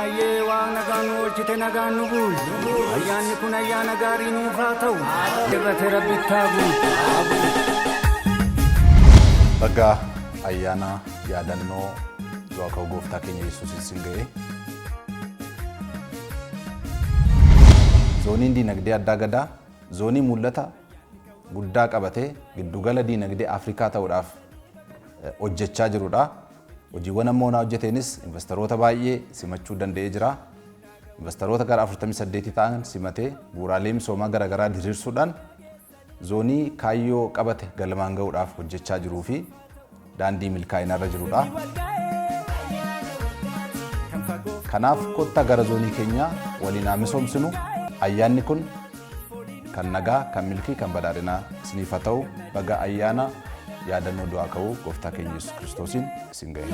Aye waan nagaan oolchite nagaan nu buul. Ayyaanni kun ayyaana gaarii nuuf haa ta'u. Irratti rabbitti haa buul. Baga ayyaana yaadannoo du'a ka'uu gooftaa keenya Yesuus isin ga'e. Zooniin diinagdee addaa gadaa zoonii mul'ata guddaa qabatee giddugala diinagdee Afrikaa ta'uudhaaf hojjechaa jirudha. Hojiiwwan ammoo na hojjeteenis investoroota baay'ee simachuu danda'ee jira. Investoroota gara 48 ta'an simatee bu'uuraalee misoomaa garaagaraa diriirsuudhaan zoonii kaayyoo qabate galmaan ga'uudhaaf hojjechaa jiruu fi daandii milkaa'inaa irra jirudha. Kanaaf kottaa gara zoonii keenyaa waliin haa misoomsinu. Ayyaanni kun kan nagaa, kan milkii, kan badhaadhinaa isiniif haa ta'u. Baga ayyaana yaadannoo du'aa ka'uu gooftaa keenya Yesuus Kiristoosiin isin ga'e.